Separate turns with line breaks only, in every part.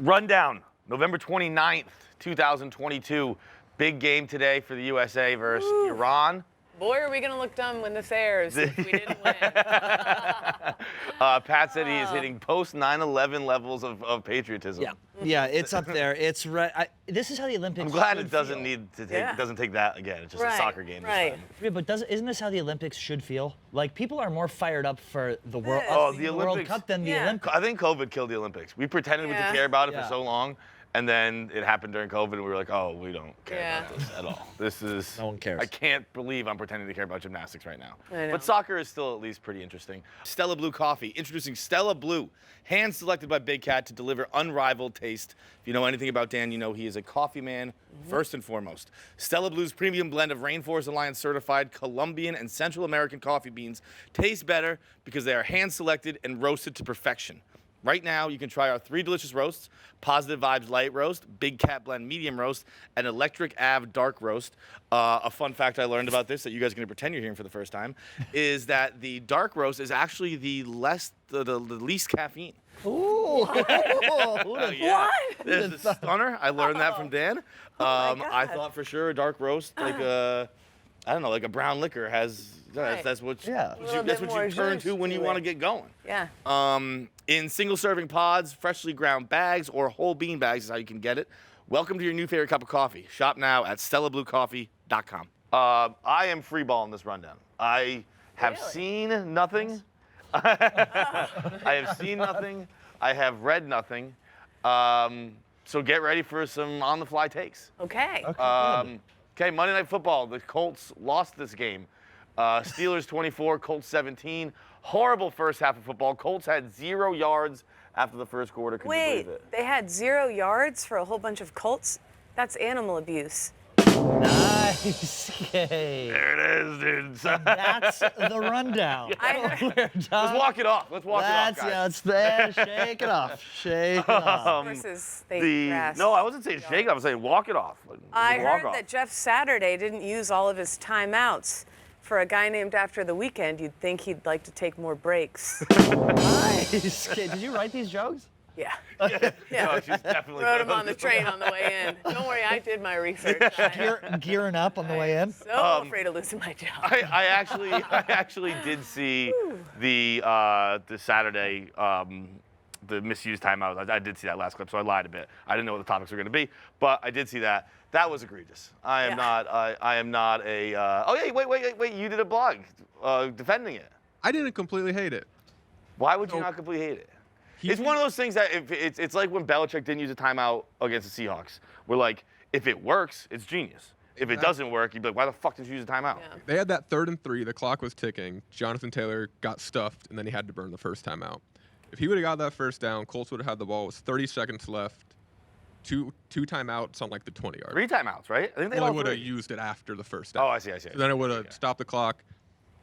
Rundown, November 29th, 2022. Big game today for the USA versus Iran.
Boy, are we going to look dumb when this airs if we didn't win.
Pat said he is hitting post 9/11 levels of patriotism.
Yeah, it's up there. It's right. This is how the Olympics.
I'm glad it
should
doesn't
feel.
need to take doesn't take that again. It's just a soccer game.
Right.
Yeah, but isn't this how the Olympics should feel? Like people are more fired up for the world,
the
World
Olympics.
Cup than the Olympics.
I think COVID killed the Olympics. We pretended we didn't care about it for so long. And then it happened during COVID, and we were like, oh, we don't care about this at all. This is...
No one cares.
I can't believe I'm pretending to care about gymnastics right now.
I know.
But soccer is still at least pretty interesting. Stella Blue Coffee, introducing Stella Blue, hand-selected by Big Cat to deliver unrivaled taste. If you know anything about Dan, you know he is a coffee man first and foremost. Stella Blue's premium blend of Rainforest Alliance certified Colombian and Central American coffee beans tastes better because they are hand-selected and roasted to perfection. Right now, you can try our 3 delicious roasts: Positive Vibes Light Roast, Big Cat Blend Medium Roast, and Electric Ave Dark Roast. A fun fact I learned about this that you guys are going to pretend you're hearing for the first time is that the dark roast is actually the least caffeine.
Ooh.
Yeah. There's the stunner. I learned that from Dan. I
God.
thought for sure a dark roast, like a brown liquor has. That's what you turn to when you want to get going.
Yeah.
In single-serving pods, freshly ground bags, or whole bean bags is how you can get it. Welcome to your new favorite cup of coffee. Shop now at StellaBlueCoffee.com. I am freeballing this rundown. I have seen nothing. I have seen nothing. I have read nothing. So get ready for some on-the-fly takes.
Okay.
Okay, Monday Night Football. The Colts lost this game. Steelers 24, Colts 17. Horrible first half of football. Colts had 0 yards after the first quarter. Can you believe it?
They had 0 yards for a whole bunch of Colts? That's animal abuse.
Nice. Okay.
There it is, dude.
That's the rundown.
Let's walk it off. Let's walk it off, guys.
Yeah, it's there. Shake it off. Shake it off.
Versus they crashed.
No, I wasn't saying shake it off. I was saying walk it off.
I heard that Jeff Saturday didn't use all of his timeouts. For a guy named after the weekend, you'd think he'd like to take more breaks.
Nice. Okay, did you write these jokes?
Yeah.
No, she's definitely
Wrote him on the train on the way in. Don't worry, I did my research.
Gearing up on the way in?
So afraid of losing my job.
I actually did see the Saturday the misused timeout. I did see that last clip, so I lied a bit. I didn't know what the topics were going to be, but I did see that. That was egregious. I am not a. Oh yeah, wait! You did a blog defending it.
I didn't completely hate it.
Why would you not completely hate it? It's one of those things that it's like when Belichick didn't use a timeout against the Seahawks. We're like, if it works, it's genius. If it doesn't work, you'd be like, why the fuck did you use a timeout?
Yeah.
They had that 3rd and 3. The clock was ticking. Jonathan Taylor got stuffed, and then he had to burn the first timeout. If he would have got that first down, Colts would have had the ball with 30 seconds left. Two timeouts on like the 20-yard.
3 timeouts, right? I think they all
would have
3.
used it after the first down.
Oh, I see.
So then it would have stopped the clock.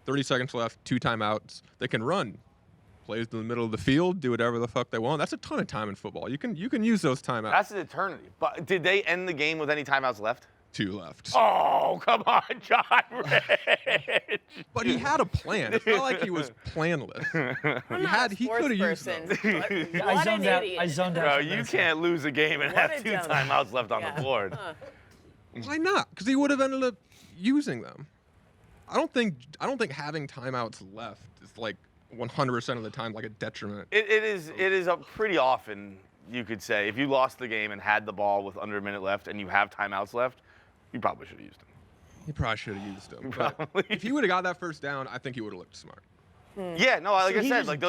30 seconds left. 2 timeouts. They can run. Plays in the middle of the field. Do whatever the fuck they want. That's a ton of time in football. You can use those timeouts.
That's an eternity. But did they end the game with any timeouts left?
2 left.
Oh, come on, John Rich.
But he had a plan. It's not like he was planless. He could have used them.
I zoned out.
Bro, you can't lose a game and have 2 timeouts left on the board.
Why not? Because he would have ended up using them. I don't think having timeouts left is like 100% of the time like a detriment.
It is pretty often, you could say, if you lost the game and had the ball with under a minute left and you have timeouts left, you probably should have used them.
He probably should have used them. But if he would have got that first down, I think he would have looked smart.
Yeah, no, like I said,
just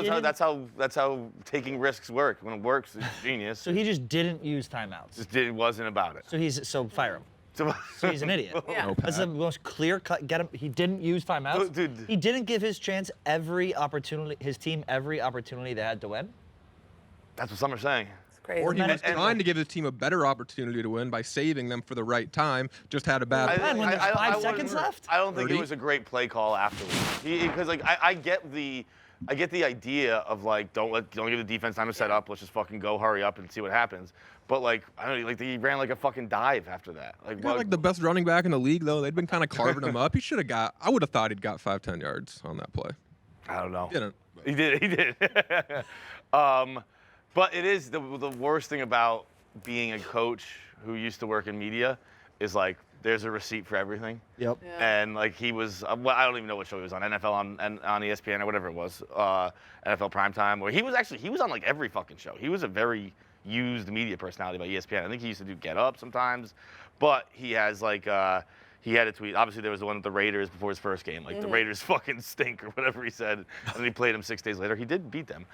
that's how taking risks work. When it works, it's genius.
So he just didn't use timeouts.
It wasn't about it.
So fire him.
So
He's an idiot.
Yeah.
That's the most clear cut. Get him. He didn't use timeouts.
Dude.
He didn't give his team every opportunity they had to win.
That's what some are saying.
It's crazy.
Or he was trying to give his team a better opportunity to win by saving them for the right time. Just had a bad play.
When there's 5 seconds left.
I don't think
30?
it was a great play call afterwards. Because I get the idea of like don't give the defense time to set up. Let's just fucking go, hurry up, and see what happens. But like I don't know, like he ran like a fucking dive after that.
He got like the best running back in the league though. They'd been kind of carving him up. He should have got. I would have thought he'd got 5-10 yards on that play.
I don't know.
Didn't.
He did. But it is the worst thing about being a coach who used to work in media is like there's a receipt for everything.
Yep.
Yeah.
And like he was, well, I don't even know what show he was on, NFL on ESPN or whatever it was, NFL Primetime, where he was on like every fucking show. He was a very used media personality by ESPN. I think he used to do Get Up sometimes, but he has like he had a tweet. Obviously, there was the one with the Raiders before his first game. Like the Raiders fucking stink or whatever he said, and then he played them 6 days later. He did beat them,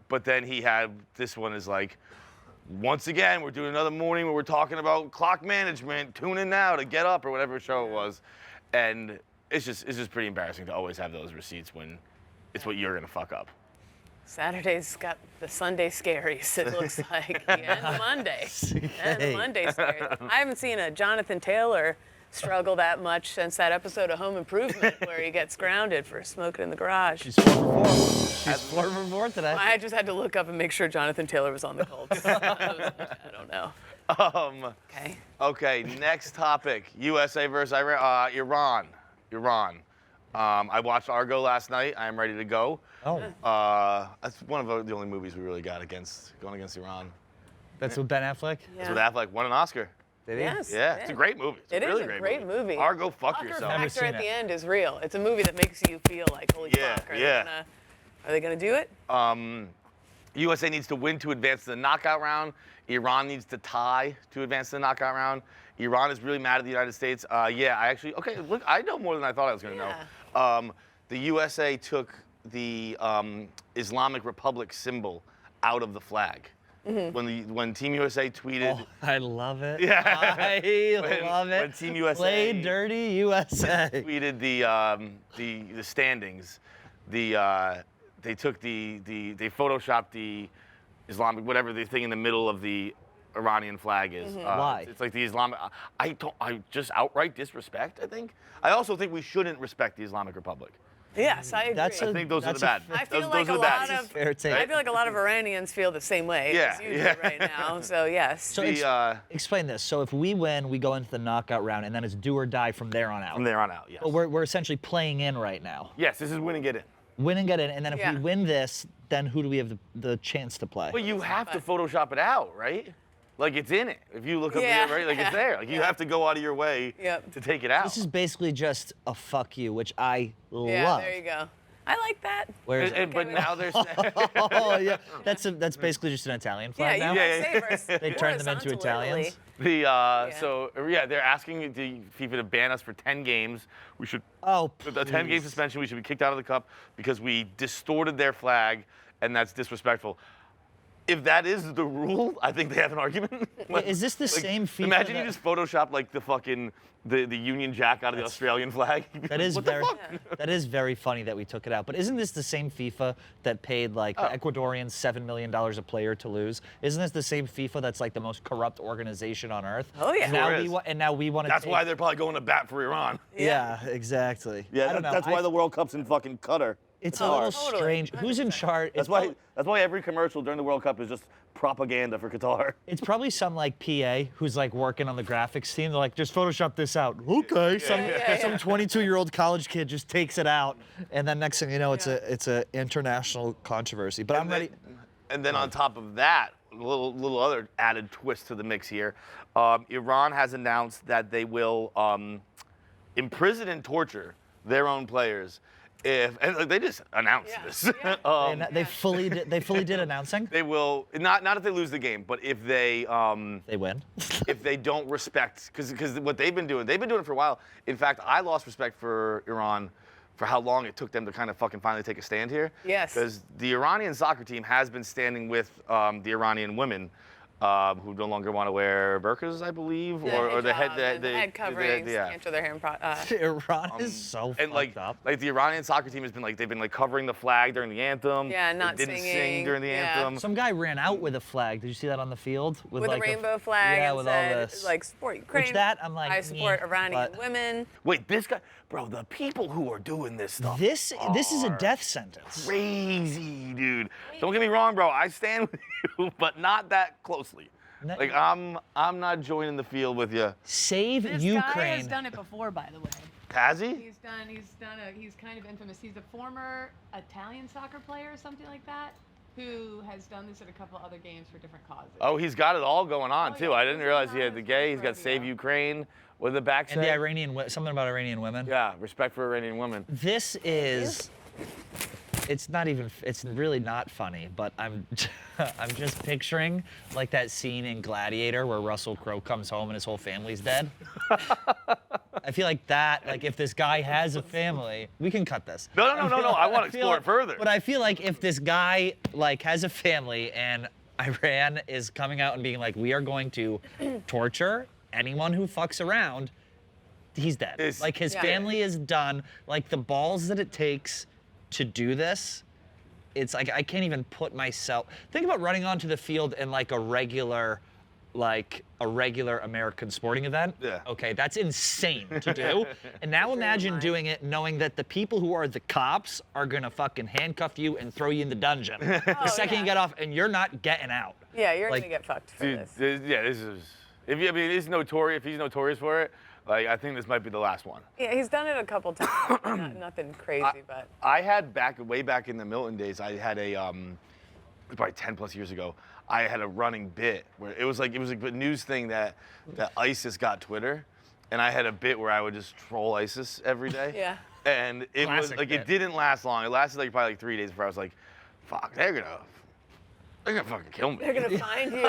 but then he had this one is like. Once again, we're doing another morning where we're talking about clock management. Tune in now to Get Up or whatever show it was, and it's just pretty embarrassing to always have those receipts when it's what you're gonna fuck up.
Saturday's got the Sunday scaries, it looks like, and the Monday. And the Monday scaries. I haven't seen a Jonathan Taylor struggle that much since that episode of Home Improvement where he gets grounded for smoking in the garage.
She's 4 for 4. She's 4 for 4 today.
I just had to look up and make sure Jonathan Taylor was on the Colts. I don't know.
Okay, next topic: USA versus Iran. Iran. I watched Argo last night. I am ready to go.
Oh,
That's one of the only movies we really got going against Iran.
that's with Ben Affleck?
It's with Affleck, won an Oscar.
Did he?
Yes.
Yeah, it's a great movie. It's
It
a really
is a great movie.
Argo, fuck
Fucker
yourself.
Never
factor
seen
at
it.
the end is real. It's a movie that makes you feel like, holy
Yeah,
fuck,
yeah.
are they gonna do it?
USA needs to win to advance to the knockout round. Iran needs to tie to advance to the knockout round. Iran is really mad at the United States. Look, I know more than I thought I was going to know. The USA took the Islamic Republic symbol out of the flag. When Team USA tweeted,
Oh, I love it.
Yeah.
I love it.
when Team USA
Play dirty USA.
tweeted the standings, they took they photoshopped the Islamic whatever the thing in the middle of the Iranian flag is.
Why?
It's like the Islamic. I just outright disrespect. I think. I also think we shouldn't respect the Islamic Republic.
Yes, I agree.
That's
I think those are the
That's
bad.
I feel
those
like
are
a
the bad.
lot of
Fair take.
I feel like a lot of Iranians feel the same way as you do right now. So yes.
So
The,
explain this. So if we win, we go into the knockout round, and then it's do or die from there on out.
From there on out, yes.
But we're essentially playing in right now.
Yes, this is win and get in.
Win and get in, and then if
Yeah.
we win this, then who do we have the chance to play?
But you have to Photoshop it out, right? Like it's in it. If you look up
Yeah.
there, right? Like it's there. Like you have to go out of your way
Yep.
to take it out.
This is basically just a fuck you, which I
Yeah,
love.
there you go. I like that.
Whereas,
But now there's
oh yeah, that's basically just an Italian flag
Yeah,
now.
USA versus
They turned them into
horizontally.
Italians.
they're asking the FIFA to ban us for 10 games. We should
Oh,
with a 10-game
please.
suspension. We should be kicked out of the cup because we distorted their flag, and that's disrespectful. If that is the rule, I think they have an argument.
Wait, is this the same FIFA
Imagine you
that-
just Photoshop like the fucking the Union Jack out of the Australian flag.
That is
What
very
the fuck?
that is very funny that we took it out. But isn't this the same FIFA that paid like the Ecuadorians $7 million a player to lose? Isn't this the same FIFA that's like the most corrupt organization on earth?
Oh, yeah.
And now
Sure
we
is.
and now we want to.
That's why they're probably going to bat for Iran.
Yeah, exactly. I don't know.
that's why the World Cup's in fucking Qatar.
It's a little
Totally.
strange. Who's in charge?
That's why every commercial during the World Cup is just propaganda for Qatar.
It's probably some like PA who's like working on the graphics team. They're like, just Photoshop this out. Okay. Some 22-year-old college kid just takes it out, and then next thing you know, it's a international controversy. But I'm ready.
And then on top of that, a little other added twist to the mix here. Iran has announced that they will imprison and torture their own players and they just announced this.
They fully did announcing.
They will not if they lose the game, but if they
They win.
if they don't respect, because what they've been doing it for a while. In fact, I lost respect for Iran for how long it took them to kind of fucking finally take a stand here.
Yes.
Because the Iranian soccer team has been standing with the Iranian women who no longer want to wear burqas, I believe, or the head
coverings,
yeah.
can't show their hair.
Iran is so
And
fucked up.
like the Iranian soccer team has been like they've been like covering the flag during the anthem.
Yeah, not
they didn't sing
singing,
during the
yeah.
anthem.
Some guy ran out with a flag. Did you see that on the field?
With
like
a rainbow flag
Yeah,
and
with
said,
all this.
like, support Ukraine.
Which that, I'm like,
I support
meh,
Iranian
but-
women.
Wait, this guy, bro, the people who are doing this stuff.
This is a death sentence.
Crazy, dude. Don't get me wrong, bro. I stand with you, but not that closely.
No-
Like I'm not joining the field with you.
Save
This
Ukraine.
guy has done it before, by the way.
Has he?
He's kind of infamous. He's a former Italian soccer player or something like that.
who has done this at a couple other games for different causes.
Oh, he's got it all going on,
Oh,
too.
yeah.
I didn't realize he had
He's
the
on
gay.
his
He's got
rodeo.
Save Ukraine. What did the back say?
And the something about Iranian women.
Yeah, respect for Iranian women.
This is, it's not even, it's really not funny, but I'm just picturing like that scene in Gladiator where Russell Crowe comes home and his whole family's dead. I feel like that, like if this guy has a family, we can cut this.
No. I want to explore it further.
But I feel like if this guy like has a family and Iran is coming out and being like, we are going to torture anyone who fucks around, he's dead. Like his family is done. Like the balls that it takes to do this, it's like I can't even put myself. Think about running onto the field in like a regular American sporting event.
Yeah.
Okay, that's insane to do. And now imagine doing it knowing that the people who are the cops are gonna fucking handcuff you and throw you in the dungeon the second you get off, and you're not getting out.
Yeah, you're
Like,
gonna get fucked for
Dude,
this.
this is. He's notorious. If he's notorious for it, like I think this might be the last one.
Yeah, he's done it a couple times. Nothing crazy, but.
I had way back in the Milton days, I had a probably 10 plus years ago, I had a running bit where it was like a news thing that ISIS got Twitter, and I had a bit where I would just troll ISIS every day.
Yeah.
And it was
Classic
like
bit.
it didn't last long. It lasted like probably like 3 days before I was like, fuck, they're gonna fucking kill me.
They're gonna find you.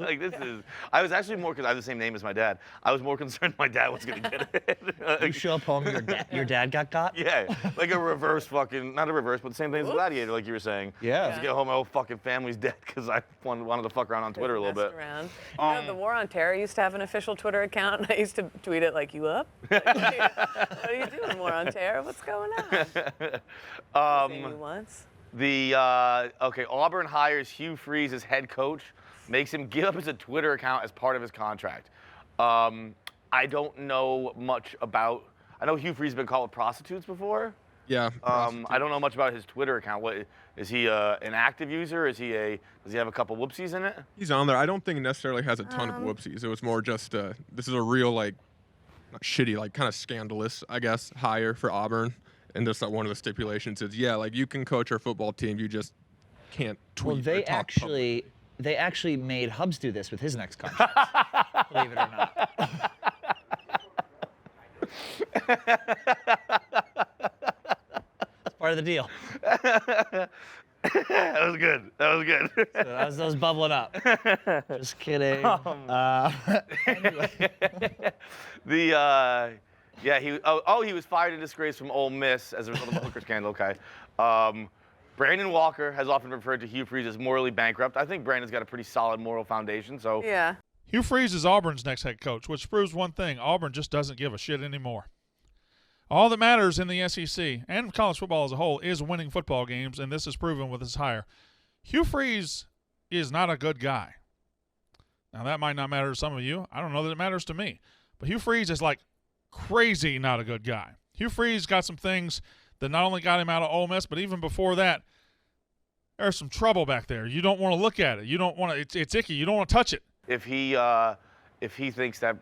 Like this is. I was actually more because I have the same name as my dad. I was more concerned my dad was gonna get it.
You show up home, your dad got caught.
Yeah, like a reverse fucking, not a reverse, but the same thing as Gladiator, like you were saying.
Yeah.
Just get home, my whole fucking family's dead because I wanted to fuck around on Twitter a little bit.
Around. You know, the War on Terror used to have an official Twitter account, and I used to tweet it like, "You up? Like, what are you doing, War on Terror? What's going on?" Seen you once.
Okay, Auburn hires Hugh Freeze as head coach, makes him give up his Twitter account as part of his contract. I don't know much about. I know Hugh Freeze has been caught with prostitutes before.
Yeah.
I don't know much about his Twitter account. What is he an active user? Does he have a couple whoopsies in it?
He's on there. I don't think it necessarily has a ton of whoopsies. It was more just this is a real like not shitty, like kind of scandalous, I guess, hire for Auburn. And just one of the stipulations is, yeah, like you can coach our football team, you just can't tweet.
Well,
or talk publicly.
they actually made Hubs do this with his next contract. Believe it or not. It's part of the deal.
That was good.
That was bubbling up. Just kidding. Anyway.
He was fired in disgrace from Ole Miss as a result of the Hooker scandal. Okay. Brandon Walker has often referred to Hugh Freeze as morally bankrupt. I think Brandon's got a pretty solid moral foundation. So
Yeah.
Hugh Freeze is Auburn's next head coach, which proves one thing: Auburn just doesn't give a shit anymore. All that matters in the SEC and college football as a whole is winning football games, and this is proven with his hire. Hugh Freeze is not a good guy. Now, that might not matter to some of you. I don't know that it matters to me. But Hugh Freeze is like crazy not a good guy. Hugh Freeze got some things that not only got him out of Ole Miss, but even before that, there's some trouble back there. You don't want to look at it. You don't want to. It's icky. You don't want to touch it.
if he thinks that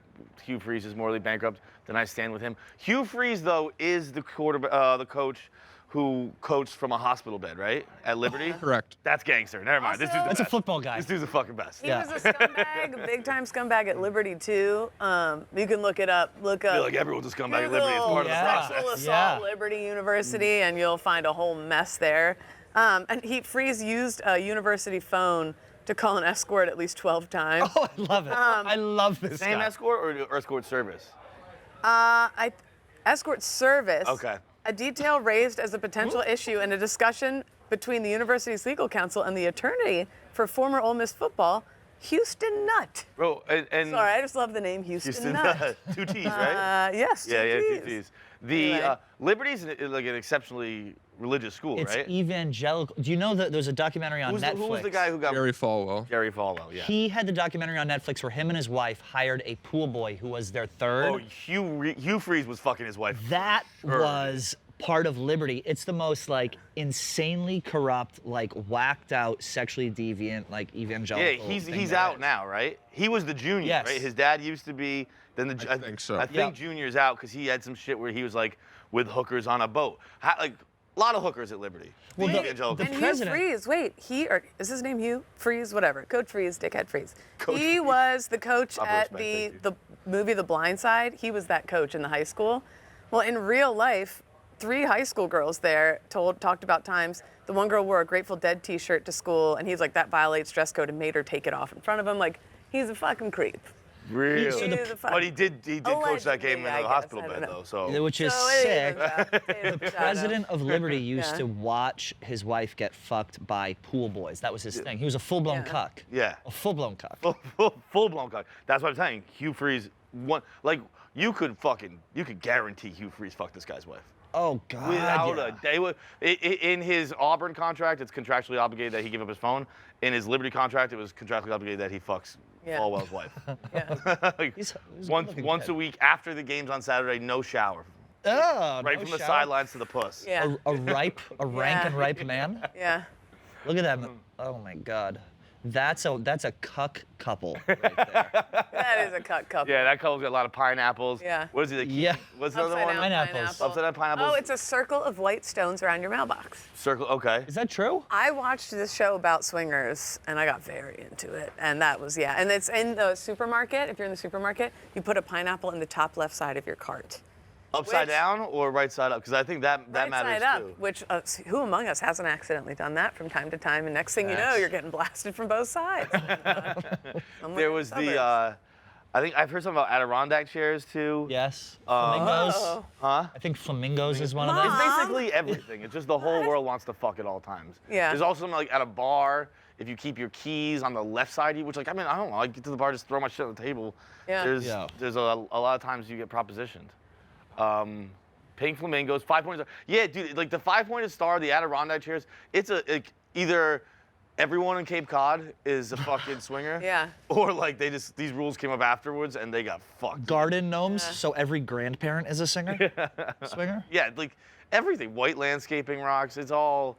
Hugh Freeze is morally bankrupt, then I stand with him. Hugh Freeze, though, is the coach who coached from a hospital bed, right? At Liberty?
Correct.
That's gangster. Never mind. This dude's the
That's a
best.
football guy.
This dude's the fucking best.
He was a scumbag, a big-time scumbag at Liberty, too. You can look it up.
I feel like everyone's a scumbag at Liberty. It's part of the process.
Sexual assault Liberty University, and you'll find a whole mess there. And Freeze used a university phone to call an escort at least 12 times.
Oh, I love it. I love this
Same
guy.
escort or escort service?
Escort service.
Okay.
A detail raised as a potential issue in a discussion between the university's legal counsel and the attorney for former Ole Miss football, Houston Nutt.
Bro, and
Sorry, I just love the name Houston,
Houston,
Nutt.
2 T's, right?
Yes,
Yeah,
two
2
Ts.
T's. The
Anyway.
Liberty's like an exceptionally religious school,
It's
right?
evangelical. Do you know that there's a documentary on Netflix?
Who was the guy who got
Gary Falwell.
Gary Falwell? Yeah.
He had the documentary on Netflix where him and his wife hired a pool boy who was their third.
Oh, Hugh Freeze was fucking his wife.
That
Sure.
was part of Liberty. It's the most like insanely corrupt, like whacked out, sexually deviant, like evangelical.
Yeah, he's
thing there
out
is.
now, right? He was the junior,
Yes.
right? His dad used to be. Then
I think so.
I think Junior's out because he had some shit where he was like with hookers on a boat. lot of hookers at Liberty.
Well,
The
the
evangelicals.
And
president-
Hugh Freeze, wait, is his name Hugh Freeze? Whatever, Coach Freeze, dickhead Freeze.
Coach
He
Freeze.
was the coach
Proper
at
respect,
the movie The Blind Side. He was that coach in the high school. Well, in real life, 3 high school girls there talked about times. The one girl wore a Grateful Dead T-shirt to school, and he's like, that violates dress code, and made her take it off in front of him. Like, he's a fucking creep.
Really?
So the-
He's a fucking-
But he did coach that game in
Allegedly, I
the
guess,
hospital
I don't
bed,
know.
though. So
Which is
So
sick.
the
President of Liberty used
Yeah.
to watch his wife get fucked by pool boys. That was his thing. He was a full-blown
Yeah.
cuck.
Yeah.
A full-blown cuck.
full blown cock. That's what I'm saying. Hugh Freeze, you could guarantee Hugh Freeze fucked this guy's wife.
Oh God.
Without
yeah.
a day. In his Auburn contract, it's contractually obligated that he give up his phone. In his Liberty contract, it was contractually obligated that he fucks
Yeah.
Falwell's wife.
Yeah.
Like,
He's a
once
good-looking kid.
a week after the games on Saturday, no shower.
Oh,
Right
no
from the
shower.
sidelines to the puss.
Yeah.
A rank and ripe man.
Yeah.
Look at that. Oh my God. That's a cuck couple right there.
That is a cut couple.
Yeah, that couple's got a lot of pineapples.
Yeah.
What is it?
Yeah.
What's the other
Upside
one?
down
Pineapples.
pineapple.
Upside down pineapples.
Oh, it's a circle of white stones around your mailbox.
Circle. Okay.
Is that true?
I watched this show about swingers, and I got very into it. And that was, yeah. And it's in the supermarket. If you're in the supermarket, you put a pineapple in the top left side of your cart.
Upside
Which-
down or right side up? Because I think that
Right
matters
side up,
too.
which who among us hasn't accidentally done that from time to time? And next thing you know,
Yes.
you're getting blasted from both sides.
There was I think I've heard something about Adirondack chairs too.
Yes. Flamingos.
Oh.
Huh?
I think flamingos is one of
Mom.
them.
It's basically everything. It's just the whole world wants to fuck at all times.
Yeah.
There's also something like at a bar, if you keep your keys on the left side, which I don't know. I get to the bar, just throw my shit on the table.
Yeah.
There's a lot of times you get propositioned. Pink flamingos, 5-pointed star. Yeah, dude, like the 5-pointed star, the Adirondack chairs. It's either everyone in Cape Cod is a fucking swinger.
Yeah.
Or like these rules came up afterwards and they got fucked.
Garden gnomes.
Yeah.
So every grandparent is a singer. Swinger.
Yeah, like everything. White landscaping rocks. It's all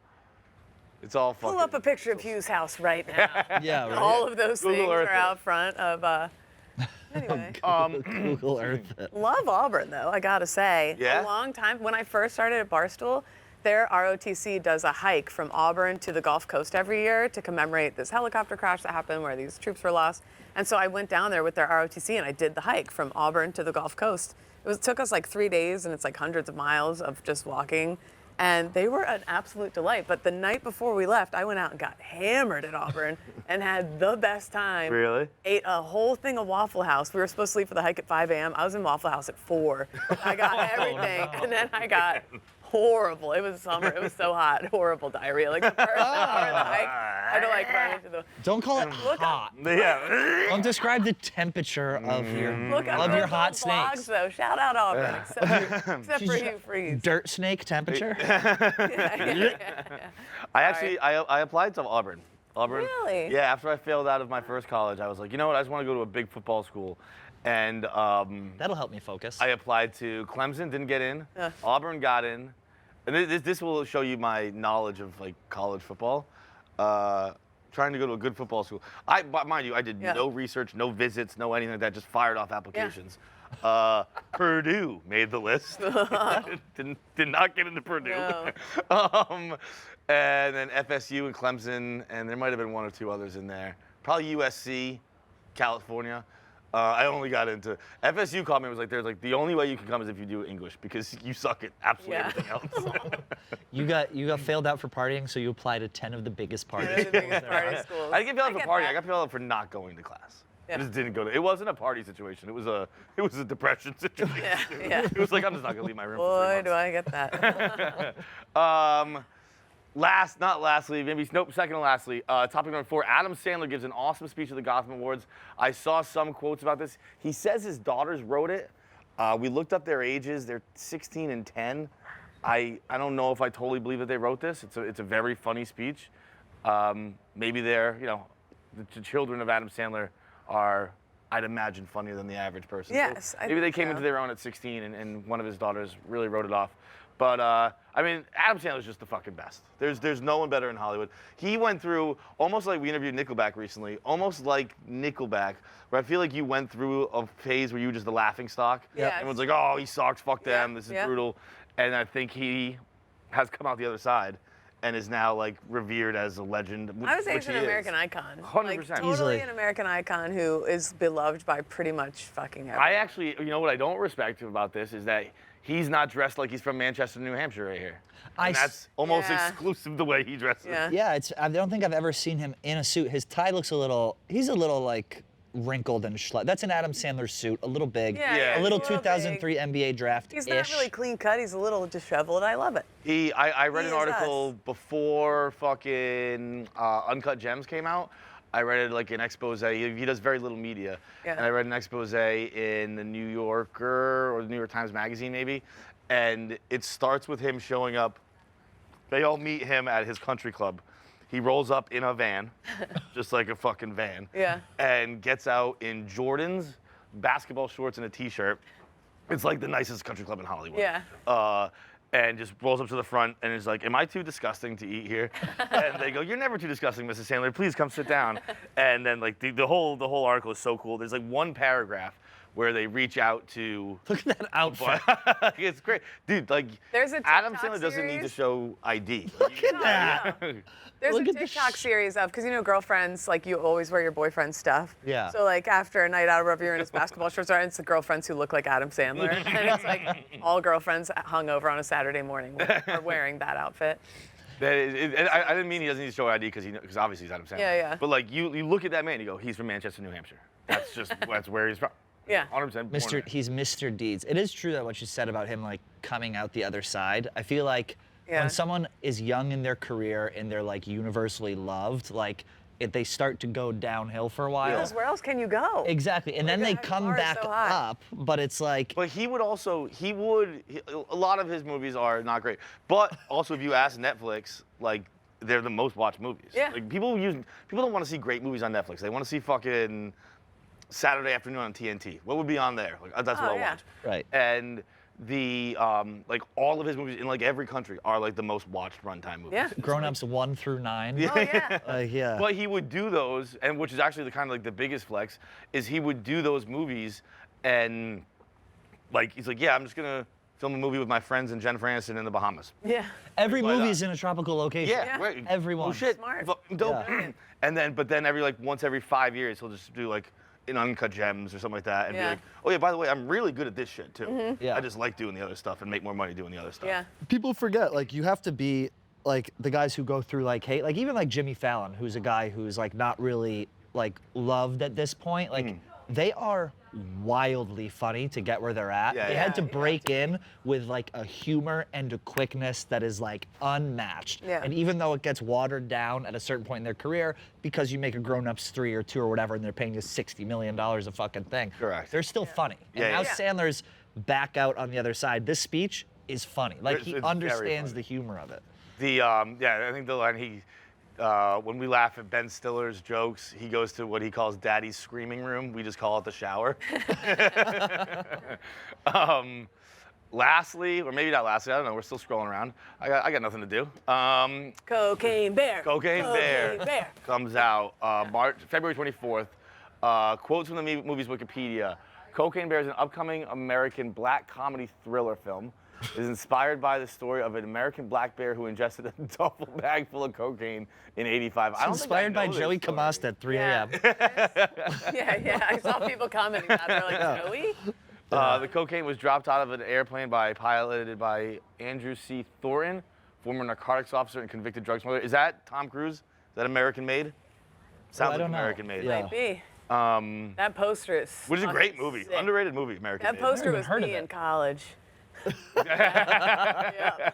fucking.
Pull up a picture of Hugh's house right now.
Yeah. Right.
All of those
Google
things
Earth
are
it.
out front of. Anyway,
Google Earth. it.
love Auburn though. I gotta say,
Yeah?
a long time when I first started at Barstool, their ROTC does a hike from Auburn to the Gulf Coast every year to commemorate this helicopter crash that happened where these troops were lost. And so I went down there with their ROTC and I did the hike from Auburn to the Gulf Coast. It took us like 3 days and it's like hundreds of miles of just walking. And they were an absolute delight. But the night before we left, I went out and got hammered at Auburn and had the best time.
Really?
Ate a whole thing of Waffle House. We were supposed to leave for the hike at 5 a.m. I was in Waffle House at 4. I got everything. And then I got horrible. It was summer. It was so hot. Horrible diarrhea. Like the first hour of the hike, I had to like run into the.
Don't call it
Look up.
hot.
Yeah.
Don't describe the temperature of your
Look up
of
those
your hot
old blogs,
snakes.
though. Shout out Auburn, except for Hugh Freeze.
Dirt snake temperature.
I actually I applied to Auburn. Auburn.
Really?
Yeah. After I failed out of my first college, I was like, you know what? I just want to go to a big football school, and
That'll help me focus.
I applied to Clemson. Didn't get in. Auburn got in, and this will show you my knowledge of like college football. Trying to go to a good football school. But mind you, I did
Yeah.
no research, no visits, no anything like that. Just fired off applications. Purdue made the list. did not get into Purdue.
No.
And then FSU and Clemson, and there might have been 1 or 2 others in there. Probably USC, California. I only got into FSU. Called me and was like, "There's like the only way you can come is if you do English because you suck at absolutely
Yeah.
everything else."
You got failed out for partying, so you applied to 10 of the biggest parties.
They're the biggest party schools.
I didn't get failed out
get
for partying.
that.
I got failed out for not going to class.
Yeah.
I just didn't go to. It wasn't a party situation. It was a depression situation.
Yeah.
It was like I'm just not gonna leave my room.
Boy,
for 3
do I get that.
Second and lastly, topic number 4, Adam Sandler gives an awesome speech at the Gotham Awards. I saw some quotes about this. He says his daughters wrote it. We looked up their ages. They're 16 and 10. I don't know if I totally believe that they wrote this. It's a very funny speech. Maybe they're, the children of Adam Sandler are, I'd imagine, funnier than the average person.
Yes, I
maybe they
think
came
so.
into their own at 16 and one of his daughters really wrote it off. But I mean, Adam Sandler's just the fucking best. There's no one better in Hollywood. He went through almost like we interviewed Nickelback recently, almost like Nickelback, where I feel like you went through a phase where you were just the laughing stock.
Yes.
Everyone's like, oh, he sucks, fuck them,
Yeah,
this is
yeah.
brutal. And I think he has come out the other side and is now like revered as a legend.
I would say
which
he's an
he is.
American icon.
100%.
Like, totally
Easily.
an American icon who is beloved by pretty much fucking everyone.
I actually, you know what I don't respect about this is that he's not dressed like he's from Manchester, New Hampshire right here. And that's almost
Yeah.
exclusive the way he dresses.
Yeah.
Yeah, I don't think I've ever seen him in a suit. His tie looks he's a little like wrinkled and that's an Adam Sandler suit, a little big,
Yeah,
a little
he's a little
2003 NBA draft.
He's not really clean cut. He's a little disheveled. I love it.
I read
He
an
is
article
us.
before fucking Uncut Gems came out. I read it like an expose. He does very little media.
Yeah.
And I read an expose in the New Yorker or the New York Times Magazine maybe. And it starts with him showing up. They all meet him at his country club. He rolls up in a van, just like a fucking van.
Yeah.
And gets out in Jordans, basketball shorts, and a t-shirt. It's like the nicest country club in Hollywood.
Yeah.
And just rolls up to the front and is like, "Am I too disgusting to eat here?" And they go, "You're never too disgusting, Mrs. Sandler. Please come sit down." And then like the whole article is so cool. There's like one paragraph where they reach out to.
Look at that outfit.
It's great, dude. Like
There's a
Adam
TikTok
Sandler doesn't need to
series.
show ID.
Look at that.
There's
Look
a
at the
TikTok series of, because you know girlfriends, like you always wear your boyfriend's stuff.
Yeah.
So like after a night out, wherever you're in his basketball shorts, it's the girlfriends who look like Adam Sandler. And it's like all girlfriends hungover on a Saturday morning are wearing that outfit.
I didn't mean he doesn't need to show ID because obviously he's Adam Sandler.
Yeah, yeah.
But like you look at that man, you go, he's from Manchester, New Hampshire. That's where he's from.
Yeah.
100%.
He's Mr. Deeds. It is true that what you said about him like coming out the other side. I feel like
Yeah.
when someone is young in their career and they're like universally loved, like if they start to go downhill for a while.
Because where else can you go?
Exactly, and then they
the
come
bar is
back
so high.
up, but it's like
But a lot of his movies are not great. But also, if you ask Netflix, like, they're the most watched movies.
Yeah.
Like, people don't want to see great movies on Netflix. They want to see fucking Saturday afternoon on TNT. What would be on there? Like, that's what
Oh,
I
yeah.
watch.
Right.
And the, like, all of his movies in, like, every country are, like, the most watched runtime movies.
Yeah.
Grown Ups 1 through 9.
Oh yeah.
Yeah.
But he would do those, and which is actually the kind of like the biggest flex, is he would do those movies, and like he's like, yeah, I'm just gonna film a movie with my friends and Jennifer Aniston in the Bahamas.
Yeah.
Every
Why not?
movie's in a tropical location.
Yeah,
Yeah.
right.
Everyone.
Oh shit.
Smart.
Dope.
Yeah.
And then, but then once every 5 years, he'll just do like an Uncut Gems or something like that, and
Yeah.
be like, oh yeah, by the way, I'm really good at this shit too.
Yeah.
I just like doing the other stuff and make more money doing the other stuff.
Yeah.
People forget, like, you have to be like the guys who go through like hate, like even like Jimmy Fallon, who's a guy who's like not really like loved at this point. Like they are wildly funny to get where they're at.
Yeah,
They
yeah.
had to
Yeah, you
break in with like a humor and a quickness that is like unmatched.
Yeah.
And even though it gets watered down at a certain point in their career, because you make a Grown Ups 3 or 2 or whatever, and they're paying you $60 million a fucking thing.
Correct.
They're still funny. And
Yeah,
now
yeah.
Sandler's back out on the other side. This speech is funny. Like
It's
he
very
understands
funny.
the humor of it.
Yeah, I think the line when we laugh at Ben Stiller's jokes, he goes to what he calls Daddy's screaming room. We just call it the shower. Lastly, or maybe not lastly, I don't know. We're still scrolling around. I got nothing to do.
Cocaine Bear.
Cocaine Bear
Bear.
comes out February 24th. Quotes from the movie's Wikipedia. Cocaine Bear is an upcoming American black comedy thriller film. It is inspired by the story of an American black bear who ingested a duffel bag full of cocaine in '85.
It's inspired by Joey Kamasta at 3 a.m.
Yeah. I saw people commenting that. They're like, Joey?
The cocaine was dropped out of an airplane piloted by Andrew C. Thornton, former narcotics officer and convicted drug smuggler. Is that Tom Cruise? Is that American made? Sounds
I
like
don't know.
American made.
Yeah.
Might be. That poster is.
Which is a great
fucking
movie.
sick.
Underrated movie, American
That
made.
poster
even
was
heard of
me
it.
in college. Yeah.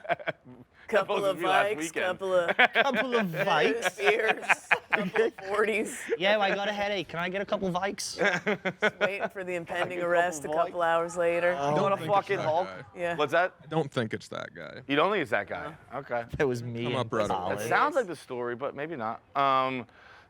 Couple
posted
of
me last
Vikes,
weekend.
couple of
Couple of Vikes.
beers, couple of 40s.
Yeah, I got a headache. Can I get a couple Vikes?
Waiting for the impending
a couple
arrest a
Vikes.
couple hours later.
You know what a
think it's
fucking
that
Hulk?
guy.
Yeah.
What's that?
I don't think it's that guy.
You don't think it's that guy? Okay.
It was me.
Come
in
up right away.
college.
It sounds like the story, but maybe not.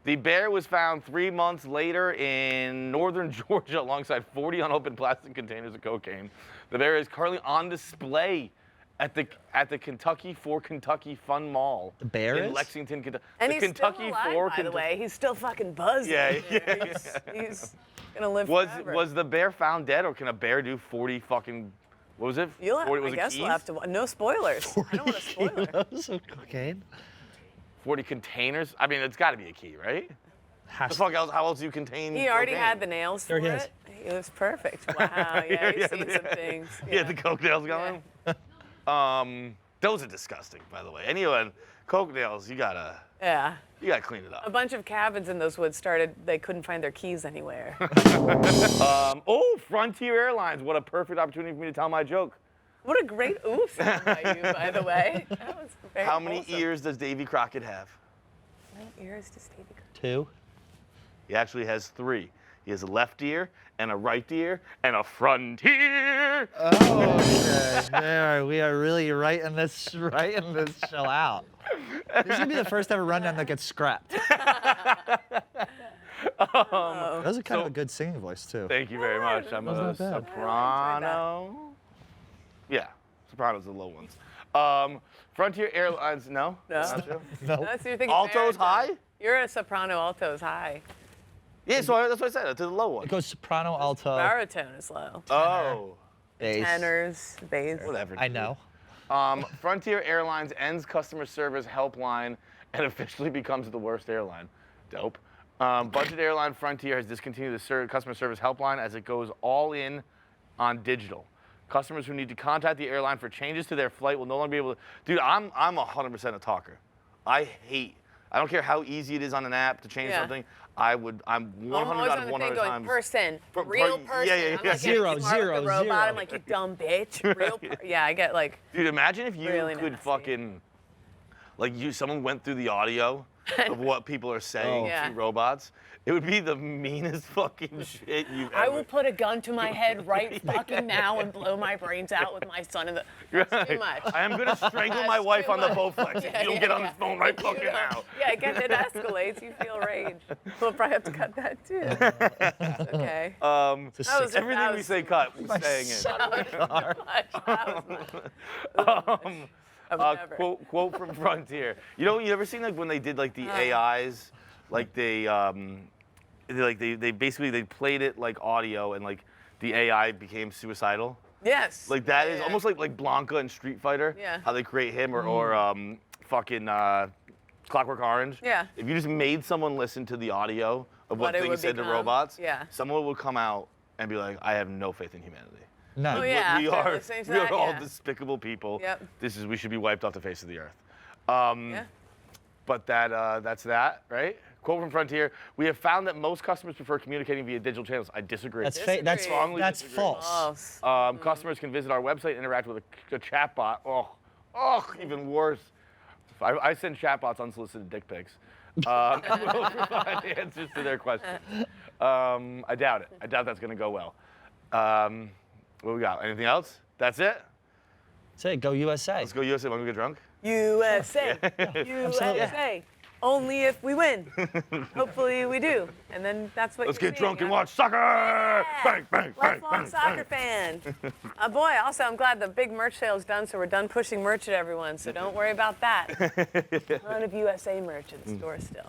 The bear was found 3 months later in northern Georgia alongside 40 unopened plastic containers of cocaine. The bear is currently on display at the Kentucky for Kentucky Fun Mall.
The bear
in
is?
Lexington, Kentucky.
And
the
he's
Kentucky
still alive,
for
by the way. He's still fucking buzzing.
Yeah,
He's gonna live
Was
forever.
was the bear found dead, or can a bear do 40 fucking What was it?
You'll have,
40, was
I
it
guess
keys?
we'll have to. No spoilers. I don't want to spoil it.
Kilos of cocaine.
40 containers? I mean, it's got to be a key, right?
Has
The fuck else? How else do you contain
He already
cocaine?
had the nails for
There he is.
it. It was perfect. Wow. Yeah, he's seen some things.
Yeah, the coke nails going. Those are disgusting, by the way. Anyone, coke nails, you gotta clean it
A
up.
bunch of cabins in those woods they couldn't find their keys anywhere.
Oh, Frontier Airlines! What a perfect opportunity for me to tell my joke.
What a great oof by you, by the way. That was very
How many
wholesome.
ears does Davy Crockett have?
How many ears does Davy Crockett?
2.
He actually has 3. He has a left ear and a right ear and a frontier.
Oh, okay. We are really writing this show out. This is gonna be the first ever rundown that gets scrapped. That was kind of a good singing voice too.
Thank you very much. I'm
That's
a
not bad.
soprano. Yeah, sopranos are the low ones. Frontier Airlines, no?
No.
Not you?
No.
That's your thing.
Alto's high?
You're a soprano. Alto's high.
Yeah, so that's what I said. To the low one.
It goes soprano, alto,
Baritone is low.
Oh,
bass.
Tenors, bass.
whatever.
I know.
Frontier Airlines ends customer service helpline and officially becomes the worst airline. Dope. Budget airline Frontier has discontinued the customer service helpline as it goes all in on digital. Customers who need to contact the airline for changes to their flight will no longer be able to. Dude, I'm 100% a talker. I don't care how easy it is on an app to change something. I'm 100
I'm
out
always on
of
the
100
thing going,
times.
person,
Per-
real
per-
person.
yeah,
I'm
yeah.
not getting
Zero,
smart with the
zero,
robot.
zero.
I'm like, you dumb bitch. Real yeah, I get like,
Dude, imagine if you
Really
could
nasty.
fucking, someone went through the audio of what people are saying
Oh.
Yeah.
to robots. It would be the meanest fucking shit you've ever.
I will put a gun to my head right fucking now and blow my brains out with my son in the. That's too much.
I am gonna strangle my
That's
wife
too
on the
much.
Bowflex if you don't get on the phone right fucking
You know,
now.
Yeah, again, it escalates. You feel rage. We'll probably have to cut that too. It's okay.
It's a
That was-
six-
Everything we
was-
say cut, we're staying in. Quote from Frontier. You know, you ever seen like when they did like the AIs, like they basically played it like audio and like the AI became suicidal.
Yes.
Like that is
Yeah.
almost like Blanca in Street Fighter.
Yeah.
How they create him or fucking Clockwork Orange.
Yeah.
If you just made someone listen to the audio of what
What it
things
would
said to
become.
robots,
Yeah.
someone would come out and be like, I have no faith in humanity.
No.
Oh, yeah,
we
after
are
listening to
we are
that,
all
yeah.
despicable people.
Yep.
We should be wiped off the face of the earth.
Yeah.
But that's that, right? Quote from Frontier: We have found that most customers prefer communicating via digital channels. I disagree.
That's
Disagree.
that's
Strongly
that's
disagree.
false.
False.
Customers can visit our website and interact with a chatbot. Oh, even worse. I send chatbots unsolicited dick pics. We'll provide answers to their questions. I doubt it. I doubt that's going to go well. What we got? Anything else? That's it?
Say it, go USA.
Let's go USA. Want to get drunk?
USA. USA. Only if we win. Hopefully we do. And then that's what
Let's
you're
get drunk
seeing,
and
huh?
watch soccer! Bang, bang, bang,
Lifelong
bang,
soccer
bang.
fan. Boy, also, I'm glad the big merch sale's done, so we're done pushing merch at everyone, so don't worry about that. A ton of USA merch at the store still.